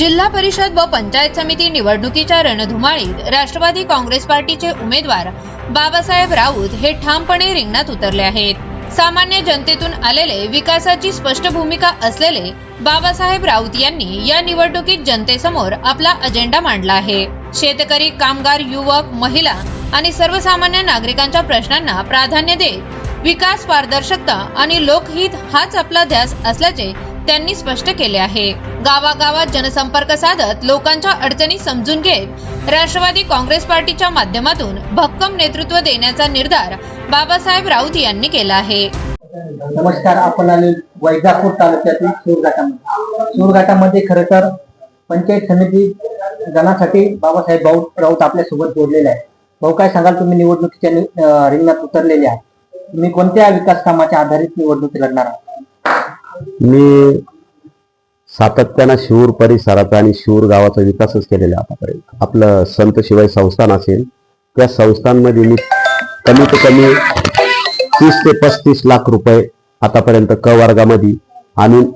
जिल्हा परिषद व पंचायत समिती निवडणुकीच्या रणधुमाळीत राष्ट्रवादी काँग्रेस पार्टीचे उमेदवार बाबासाहेब राऊत हे ठामपणे रिंगणात उतरले आहेत। सामान्य जनतेतून आलेले विकासाची स्पष्ट भूमिका असलेले बाबासाहेब राऊत यांनी या निवडणुकीत जनतेसमोर आपला अजेंडा मांडला आहे। शेतकरी, कामगार, युवक, महिला आणि सर्वसामान्य नागरिकांच्या प्रश्नांना प्राधान्य देत विकास, पारदर्शकता आणि लोकहित हाच आपला ध्यास असल्याचे त्यांनी स्पष्ट केले आहे। गावागावात जनसंपर्क साधत लोकांच्या अडचणी समजून घेत राष्ट्रवादी काँग्रेस पार्टीच्या माध्यमातून भक्कम नेतृत्व देण्याचा निर्धार बाबासाहेब राऊत यांनी केला आहे। नमस्कार, आपण आले वैजापूर तालुक्यातील सूरघाटामध्ये खरं तर पंचायत समिती गणासाठी बाबासाहेब राऊत आपल्या सोबत जोडलेले आहे। भाऊ, काय सांगाल, तुम्ही निवडणुकीच्या रिंगणात उतरलेले आहे, तुम्ही कोणत्या विकास कामाच्या आधारित निवडणूक लढणार आहात? मी सातत्यानं शिवूर परिसराचा आणि शिवूर गावाचा विकासच केलेला आतापर्यंत। आपलं संत शिवाई संस्थान असेल, त्या संस्थांमध्ये मी कमीत कमी 30 ते 35 लाख रुपये आतापर्यंत क वर्गामध्ये आणून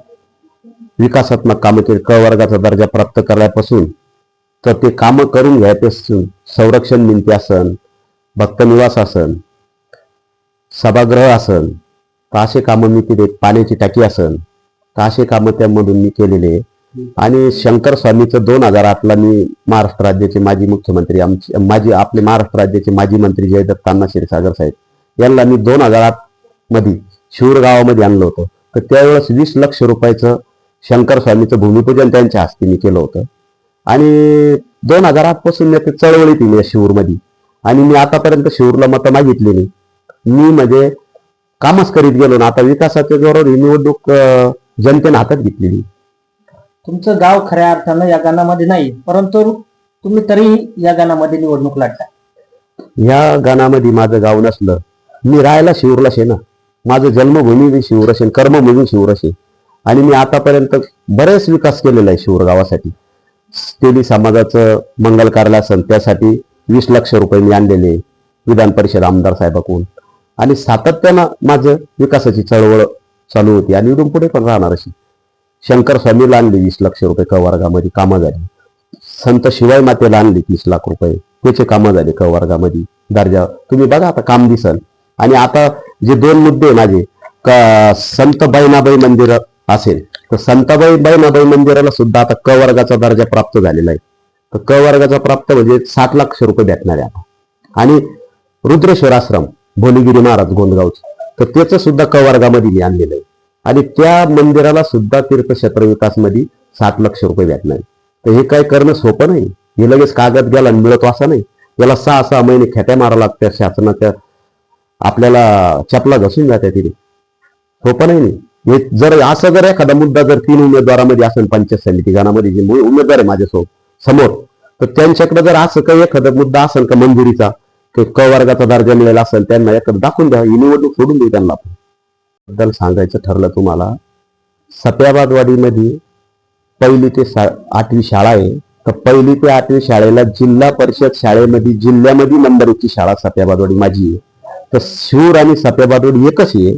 विकासात्मक कामं केली। क वर्गाचा दर्जा प्राप्त करण्यापासून तर ते कामं करून घ्यायपासून संरक्षण भिंती असन, भक्तनिवास असन, सभागृह असन, तर असे कामं मी तिथे, पाण्याची टाकी असन, तर असे कामं त्यामधून मी केलेले। आणि शंकर स्वामीचं 2008 ला मी महाराष्ट्र राज्याचे माजी मुख्यमंत्री, आपले महाराष्ट्र राज्याचे माजी मंत्री जयदत्त अण्णा क्षीरसागर साहेब यांना मी 2008 मध्ये शिवूर गावामध्ये आणलं होतं। तर त्यावेळेस 20 लाख रुपयाचं शंकर स्वामीचं भूमिपूजन त्यांच्या हस्ते मी केलं होतं। आणि 2008 पासून मी ते चळवळीत येईल शिवूरमध्ये, आणि मी आतापर्यंत शिवूरला मतं मागितली नाही। मी म्हणजे कामच करीत गेलो ना। आता विकासाच्या जोरावर ही निवडणूक जनतेने हातात घेतलेली। तुमचं गाव खऱ्या अर्थानं या गाण्यामध्ये नाही, परंतु तुम्ही तरी या गाण्यामध्ये निवडणूक लढता। या गाण्यामध्ये माझं गाव नसलं, मी राहायला शिवूरला शे ना। माझं जन्मभूमी शिवूर असेल, कर्मभूमी शिवूर असेल, आणि मी आतापर्यंत बरेच विकास केलेला आहे शिवूर गावासाठी। तेली समाजाचं मंगल कार्य असेल, त्यासाठी 20 लाख रुपये मी आणलेले विधान परिषद आमदार साहेबाकडून। आणि सातत्यानं माझं विकासाची चळवळ चालू होती आणि इथून पुढे पण राहणार अशी। शंकर स्वामीला आणली 20 लाख रुपये क वर्गामध्ये कामं झाली। संत शिवाई मातेला आणली 30 लाख रुपये, त्याचे कामं झाले क वर्गामध्ये दर्जा। तुम्ही बघा आता काम दिसल। आणि आता जे 2 मुद्दे माझे, संत बैनाबाई मंदिर असेल, तर संताबाई बैनाबाई मंदिराला सुद्धा आता क वर्गाचा दर्जा प्राप्त झालेला आहे। तर क वर्गाचा प्राप्त म्हणजे 60 लाख रुपये भेटणार आहे आता। आणि रुद्रेश्वर आश्रम भोलीगिरी महाराज गोंदगावचं, तर त्याचं सुद्धा क वर्गामध्ये मी आणलेलं आहे। आणि त्या मंदिराला सुद्धा तीर्थक्षेत्र विकास मध्ये 60 लाख रुपये भेटणार आहे। तर हे काय करणं सोपं नाही, हे लगेच कागद गेला मिळतो असं नाही। याला 6-6 महिने खेट्या मारा लागतात शासनाच्या, आपल्याला चपला घसून जाते तिथे, सोपं नाही। हे जर असं जर एखादा मुद्दा जर 3 उमेदवारामध्ये असेल, पंचायत समिती गणामध्ये जे उमेदवार आहे माझ्यासोबत समोर, तर त्यांच्याकडे जर असं काही एखादा मुद्दा असेल का मंजुरीचा, क वर्गाचा दर्जा मिळाला असेल, त्यांना एखादं दाखवून द्या, ही निवडणूक सोडून देऊ त्यांना। बद्दल सांगायचं ठरलं तुम्हाला, सप्याबादवाडीमध्ये 1ली ते 8वी शाळा आहे। तर 1ली ते 8वी शाळेला जिल्हा परिषद शाळेमध्ये, जिल्ह्यामध्ये नंबर 1ची शाळा सप्याबादवाडी माझी आहे। तर शिवूर आणि सप्याबादवाडी एकच आहे।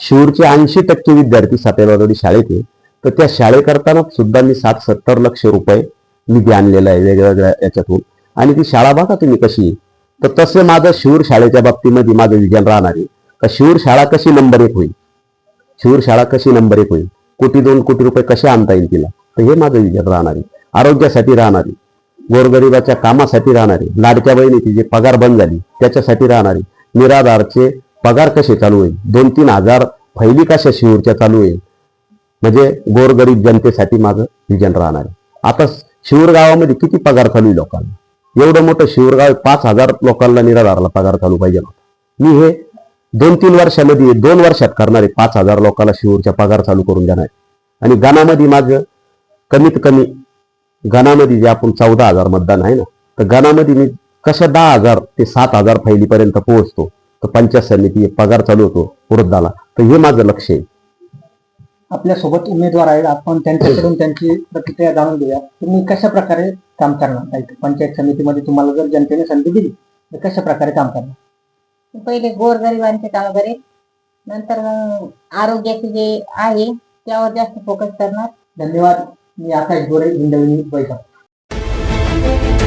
शिवूरचे 80% विद्यार्थी सप्याबादवाडी शाळेत आहे। तर त्या शाळेकरताना सुद्धा मी 60-70 लाख रुपये निधी आणलेला आहे वेगवेगळ्या याच्यातून। आणि ती शाळा बघा तुम्ही कशी आहे। तर तसं माझं शिवूर शाळेच्या बाबतीमध्ये माझं विजन राहणार आहे का शिवूर शाळा कशी नंबर 1 होईल, शिवूर शाळा कशी नंबर 1 होईल, 1-2 कोटी रुपये कसे आणता येईल तिला, तर हे माझं विजन राहणार आहे। आरोग्यासाठी राहणार आहे, गोरगरिबाच्या कामासाठी राहणार आहे, लाडक्या बहिणीची जे पगार बंद झाली त्याच्यासाठी राहणार आहे, निराधारचे पगार कसे चालू होईल, 2-3 हजार फैली कशा शिवूरच्या चालू होईल, म्हणजे गोरगरीब जनतेसाठी माझं विजन राहणार आहे। आता शिवूर गावामध्ये किती पगार चालू आहे लोकांना, एवढं मोठं शिवूर गाव, 5,000 लोकांना निराधारला पगार चालू पाहिजे। मी हे 2-3 वर्षामध्ये, 2 वर्षात करणारे 5,000 लोकांना शिवूरच्या पगार चालू करून देणार। आणि गणामध्ये माझं कमीत कमी, गणामध्ये जे आपण 14,000 मतदान आहे ना, तर गणामध्ये मी कशा 10,000 ते 7,000 फैलीपर्यंत पोहोचतो, तर पंचायत समिती पगार चालू होतो वृद्धाला। तर हे माझं लक्ष आहे। आपल्यासोबत उमेदवार आहेत, आपण त्यांच्याकडून त्यांची प्रतिक्रिया जाणून घेऊया। तुम्ही कशा प्रकारे काम करणार पंचायत समितीमध्ये? तुम्हाला जर जनतेने संधी दिली तर कशा प्रकारे काम करणार? पहिले गोरगरिबांचे काम करेल, नंतर मग आरोग्याचे जे आहे त्यावर जास्त फोकस करणार। धन्यवाद। मी आकाश गोरे हिंदवणी बैठक.